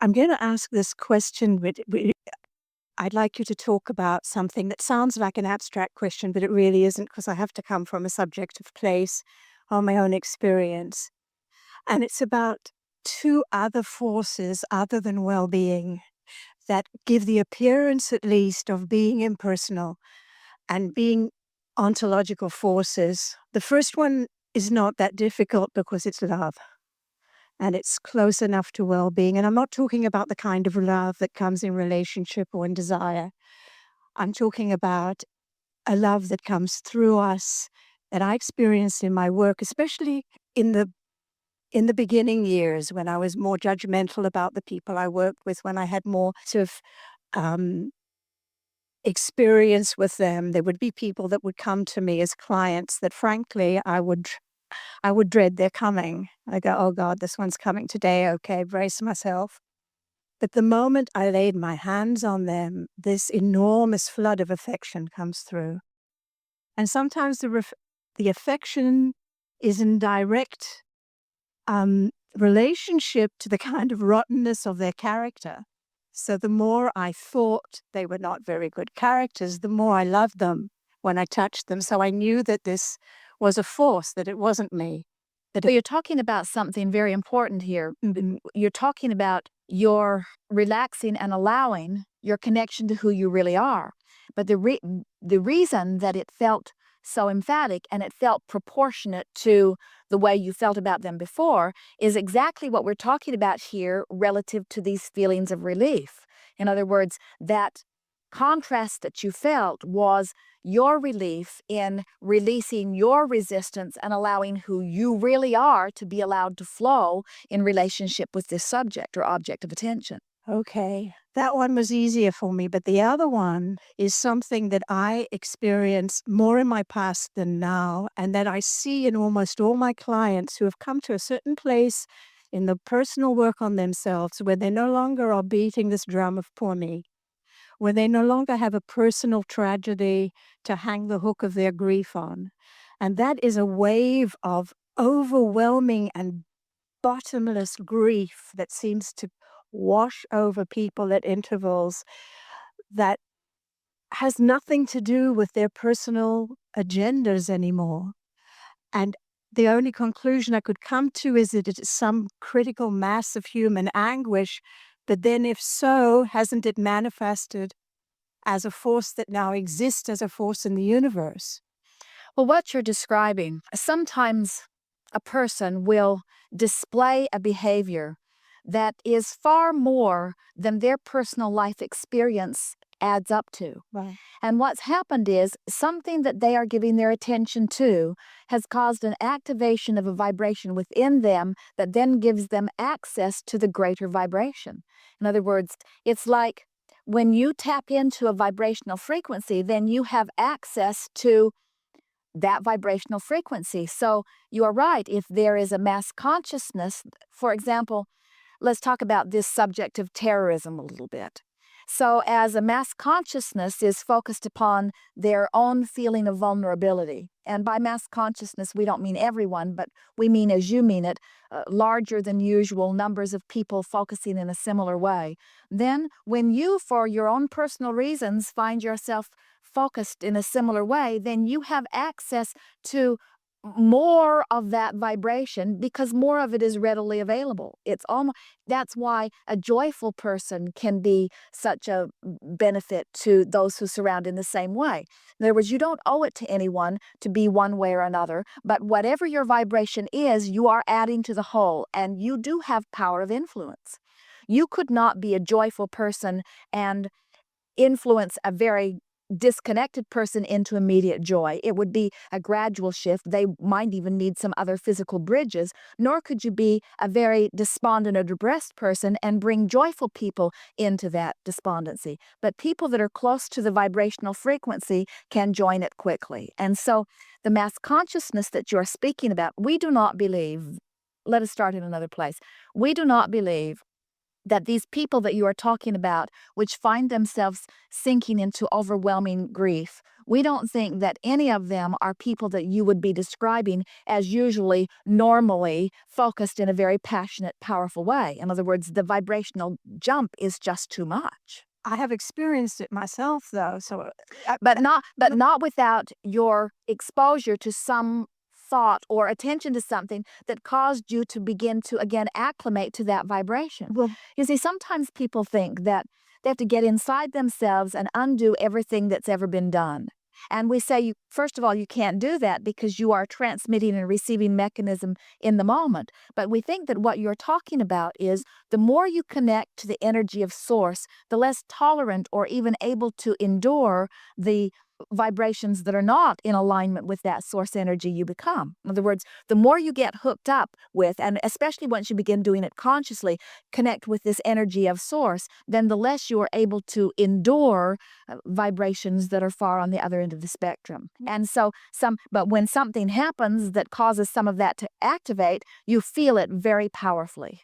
I'm going to ask this question. I'd like you to talk about something that sounds like an abstract question, but it really isn't because I have to come from a subjective place on my own experience. And it's about two other forces other than well-being that give the appearance, at least, of being impersonal and being ontological forces. The first one is not that difficult because it's love. And it's close enough to well-being. And I'm not talking about the kind of love that comes in relationship or in desire. I'm talking about a love that comes through us that I experienced in my work, especially in the beginning years when I was more judgmental about the people I worked with, when I had more sort of experience with them. There would be people that would come to me as clients that frankly I would dread their coming. I go, oh God, this one's coming today. Okay, brace myself. But the moment I laid my hands on them, this enormous flood of affection comes through. And sometimes the affection is in direct relationship to the kind of rottenness of their character. So the more I thought they were not very good characters, the more I loved them when I touched them. So I knew that this was a force, that it wasn't me. But you're talking about something very important here. You're talking about your relaxing and allowing your connection to who you really are. But the reason that it felt so emphatic and it felt proportionate to the way you felt about them before is exactly what we're talking about here relative to these feelings of relief. In other words, that contrast that you felt was your relief in releasing your resistance and allowing who you really are to be allowed to flow in relationship with this subject or object of attention. Okay, that one was easier for me, but the other one is something that I experience more in my past than now, and that I see in almost all my clients who have come to a certain place in the personal work on themselves where they no longer are beating this drum of poor me, where they no longer have a personal tragedy to hang the hook of their grief on. And that is a wave of overwhelming and bottomless grief that seems to wash over people at intervals that has nothing to do with their personal agendas anymore. And the only conclusion I could come to is that it is some critical mass of human anguish. But then, if so, hasn't it manifested as a force that now exists as a force in the universe? Well, what you're describing, sometimes a person will display a behavior that is far more than their personal life experience adds up to. Right. And what's happened is something that they are giving their attention to has caused an activation of a vibration within them that then gives them access to the greater vibration. In other words, it's like when you tap into a vibrational frequency, then you have access to that vibrational frequency. So you are right. If there is a mass consciousness, for example, let's talk about this subject of terrorism a little bit. So, as a mass consciousness is focused upon their own feeling of vulnerability, and by mass consciousness, we don't mean everyone, but we mean, as you mean it, larger than usual numbers of people focusing in a similar way. Then, when you, for your own personal reasons, find yourself focused in a similar way, then you have access to more of that vibration because more of it is readily available. It's almost That's why a joyful person can be such a benefit to those who surround in the same way. In other words, you don't owe it to anyone to be one way or another, but whatever your vibration is, you are adding to the whole, and you do have power of influence. You could not be a joyful person and influence a very disconnected person into immediate joy. It would be a gradual shift. They might even need some other physical bridges, nor could you be a very despondent or depressed person and bring joyful people into that despondency. But people that are close to the vibrational frequency can join it quickly. And so the mass consciousness that you're speaking about, we do not believe, let us start in another place. We do not believe that these people that you are talking about, which find themselves sinking into overwhelming grief, we don't think that any of them are people that you would be describing as usually normally focused in a very passionate, powerful way. In other words, the vibrational jump is just too much. I have experienced it myself, though, so, I But not without your exposure to some thought or attention to something that caused you to begin to again acclimate to that vibration. well, You see, sometimes people think that they have to get inside themselves and undo everything that's ever been done. And we say, you, first of all, you can't do that because you are transmitting and receiving mechanism in the moment. But we think that what you're talking about is the more you connect to the energy of source, the less tolerant or even able to endure the vibrations that are not in alignment with that source energy you become. In other words, the more you get hooked up with, and especially once you begin doing it consciously, connect with this energy of source, then the less you are able to endure vibrations that are far on the other end of the spectrum. And so but when something happens that causes some of that to activate, you feel it very powerfully.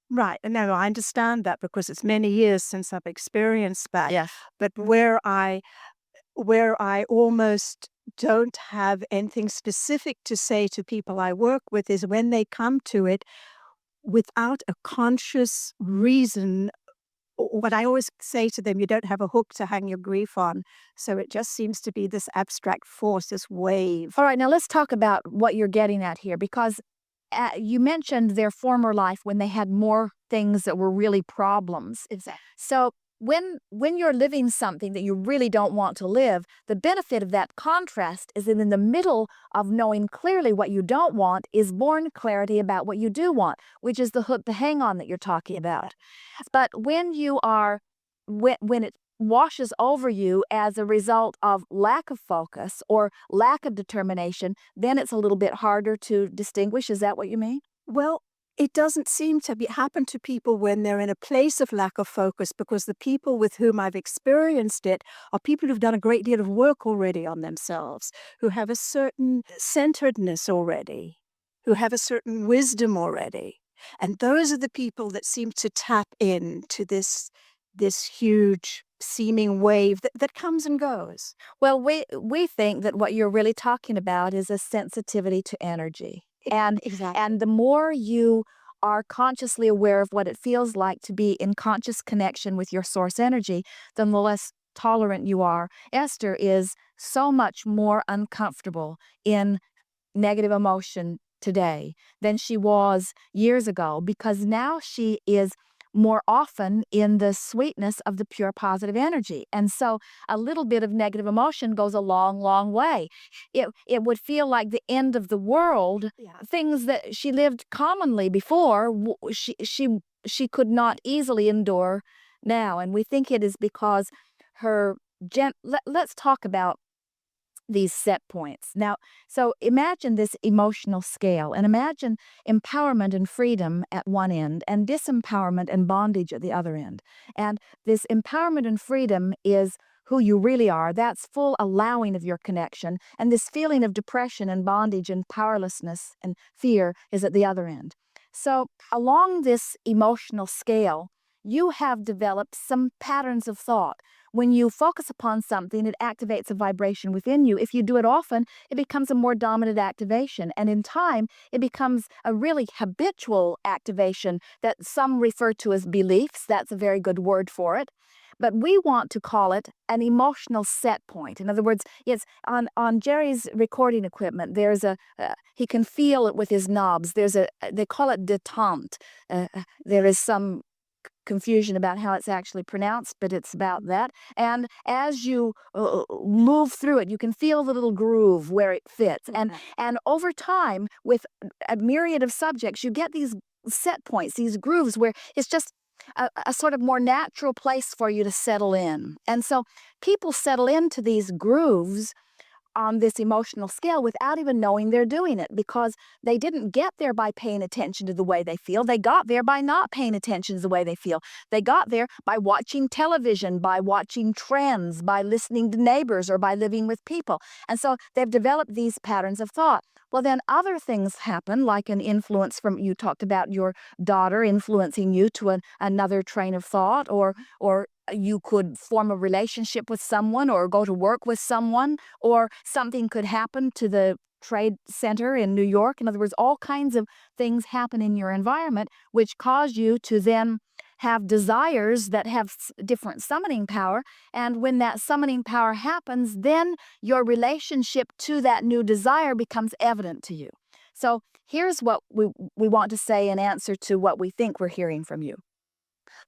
right, no, I understand that because it's many years since I've experienced that, Yes. but where I almost don't have anything specific to say to people I work with is when they come to it without a conscious reason. What I always say to them, you don't have a hook to hang your grief on. So it just seems to be this abstract force, this wave. All right, now let's talk about what you're getting at here because you mentioned their former life when they had more things that were really problems. Exactly. So when you're living something that you really don't want to live, the benefit of that contrast is that in the middle of knowing clearly what you don't want is born clarity about what you do want, which is the hook to hang on that you're talking about. But when you are when it washes over you as a result of lack of focus or lack of determination, then it's a little bit harder to distinguish. Is that what you mean? Well, it doesn't seem to be happen to people when they're in a place of lack of focus because the people with whom I've experienced it are people who've done a great deal of work already on themselves, who have a certain centeredness already, who have a certain wisdom already. And those are the people that seem to tap into this huge seeming wave that comes and goes. Well, we think that what you're really talking about is a sensitivity to energy. And Exactly. and the more you are consciously aware of what it feels like to be in conscious connection with your source energy, then the less tolerant you are. Esther is so much more uncomfortable in negative emotion today than she was years ago because now she is more often in the sweetness of the pure positive energy. And so a little bit of negative emotion goes a long, long way. It would feel like the end of the world. Yeah. Things that she lived commonly before, she could not easily endure now. And we think it is because her let's talk about these set points. Now, so imagine this emotional scale and imagine empowerment and freedom at one end and disempowerment and bondage at the other end. And this empowerment and freedom is who you really are. That's full allowing of your connection. And this feeling of depression and bondage and powerlessness and fear is at the other end. So, along this emotional scale, you have developed some patterns of thought. When you focus upon something, it activates a vibration within you. If you do it often, it becomes a more dominant activation. And in time, it becomes a really habitual activation that some refer to as beliefs. That's a very good word for it. But we want to call it an emotional set point. In other words, it's on Jerry's recording equipment, there's he can feel it with his knobs. They call it detente. There is some confusion about how it's actually pronounced, but it's about that. And as you move through it, you can feel the little groove where it fits. And over time, with a myriad of subjects, you get these set points, these grooves where it's just a sort of more natural place for you to settle in. And so people settle into these grooves on this emotional scale without even knowing they're doing it, because they didn't get there by paying attention to the way they feel. They got there by not paying attention to the way they feel. They got there by watching television, by watching trends, by listening to neighbors, or by living with people. And so they've developed these patterns of thought. Well, then other things happen, like an influence from, you talked about your daughter influencing you to another train of thought, or you could form a relationship with someone or go to work with someone, or something could happen to the trade center in New York. In other words, all kinds of things happen in your environment which cause you to then have desires that have different summoning power. And when that summoning power happens, then your relationship to that new desire becomes evident to you. So here's what we want to say in answer to what we think we're hearing from you.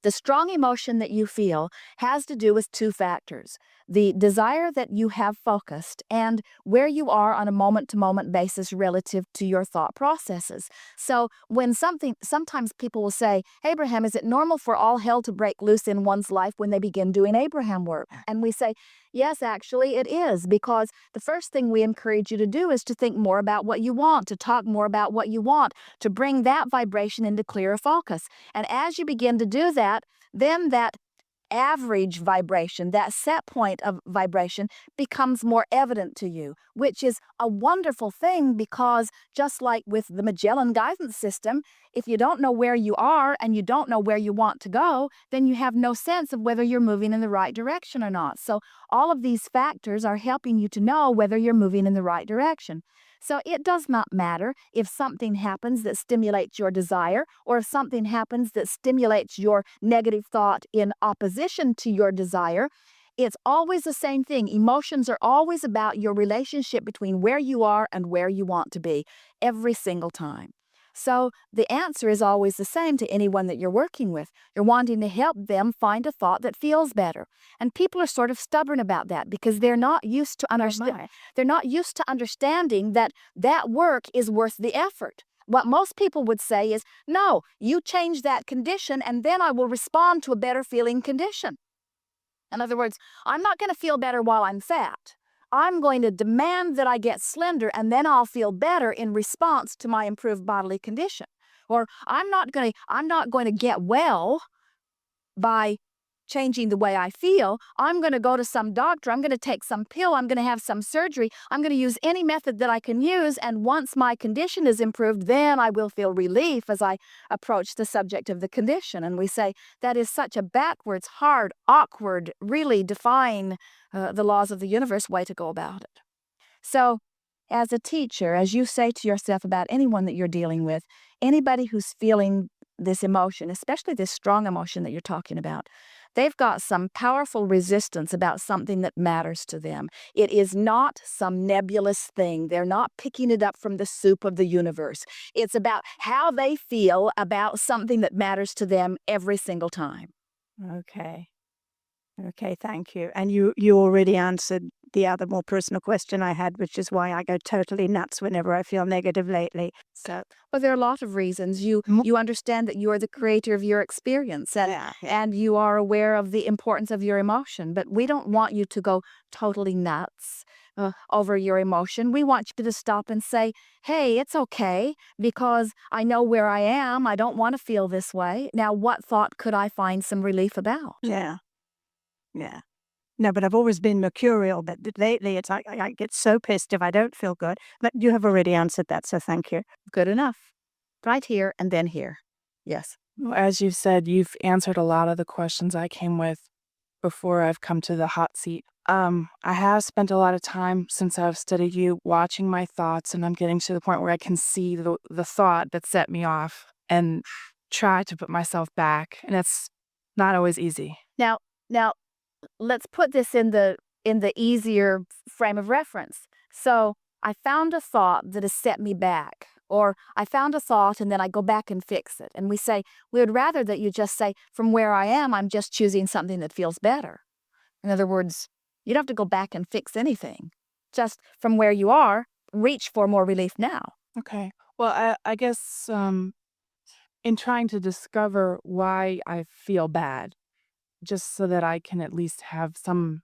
The strong emotion that you feel has to do with two factors: the desire that you have focused, and where you are on a moment to moment basis relative to your thought processes. So, when sometimes people will say, Abraham, is it normal for all hell to break loose in one's life when they begin doing Abraham work? And we say, yes, actually, it is, because the first thing we encourage you to do is to think more about what you want, to talk more about what you want, to bring that vibration into clearer focus. And as you begin to do that, then that average vibration, that set point of vibration, becomes more evident to you, which is a wonderful thing, because just like with the Magellan guidance system, if you don't know where you are and you don't know where you want to go, then you have no sense of whether you're moving in the right direction or not. So all of these factors are helping you to know whether you're moving in the right direction. So it does not matter if something happens that stimulates your desire, or if something happens that stimulates your negative thought in opposition to your desire. It's always the same thing. Emotions are always about your relationship between where you are and where you want to be, every single time. So the answer is always the same to anyone that you're working with. You're wanting to help them find a thought that feels better. And people are sort of stubborn about that, because they're not used to they're not used to understanding that that work is worth the effort. What most people would say is, no, you change that condition and then I will respond to a better feeling condition. In other words, I'm not going to feel better while I'm fat. I'm going to demand that I get slender, and then I'll feel better in response to my improved bodily condition. Or I'm not going to get well by changing the way I feel. I'm going to go to some doctor. I'm going to take some pill. I'm going to have some surgery. I'm going to use any method that I can use. And once my condition is improved, then I will feel relief as I approach the subject of the condition. And we say that is such a backwards, hard, awkward, really defying the laws of the universe way to go about it. So, as a teacher, as you say to yourself about anyone that you're dealing with, anybody who's feeling this emotion, especially this strong emotion that you're talking about, they've got some powerful resistance about something that matters to them. It is not some nebulous thing. They're not picking it up from the soup of the universe. It's about how they feel about something that matters to them every single time. Okay. Okay, thank you. And you already answered the other more personal question I had, which is why I go totally nuts whenever I feel negative lately. So, Well, there are a lot of reasons. Mo You understand that you are the creator of your experience, and yeah. and you are aware of the importance of your emotion. But we don't want you to go totally nuts over your emotion. We want you to stop and say, "Hey, it's okay, because I know where I am. I don't want to feel this way. Now, what thought could I find some relief about?" Yeah, yeah. No, but I've always been mercurial, but lately it's like I get so pissed if I don't feel good. But you have already answered that, so thank you. Good enough. Right here and then here. Yes. Well, as you said, you've answered a lot of the questions I came with before I've come to the hot seat. I have spent a lot of time since I've studied you watching my thoughts, and I'm getting to the point where I can see the thought that set me off and try to put myself back, and it's not always easy. Now, let's put this in the easier frame of reference. So I found a thought that has set me back, or I found a thought and then I go back and fix it. And we say, we would rather that you just say, from where I am, I'm just choosing something that feels better. In other words, you don't have to go back and fix anything. Just from where you are, reach for more relief now. Okay. Well, I guess in trying to discover why I feel bad, just so that I can at least have some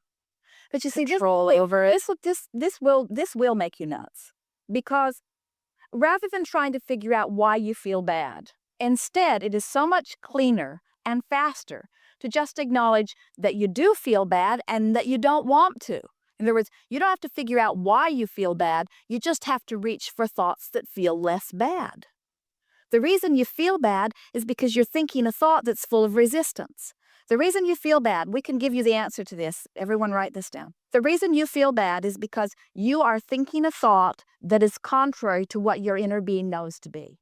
But you see, control over it. this will make you nuts, because rather than trying to figure out why you feel bad, instead it is so much cleaner and faster to just acknowledge that you do feel bad and that you don't want to. In other words, you don't have to figure out why you feel bad, you just have to reach for thoughts that feel less bad. The reason you feel bad is because you're thinking a thought that's full of resistance. The reason you feel bad, we can give you the answer to this. Everyone write this down. The reason you feel bad is because you are thinking a thought that is contrary to what your inner being knows to be.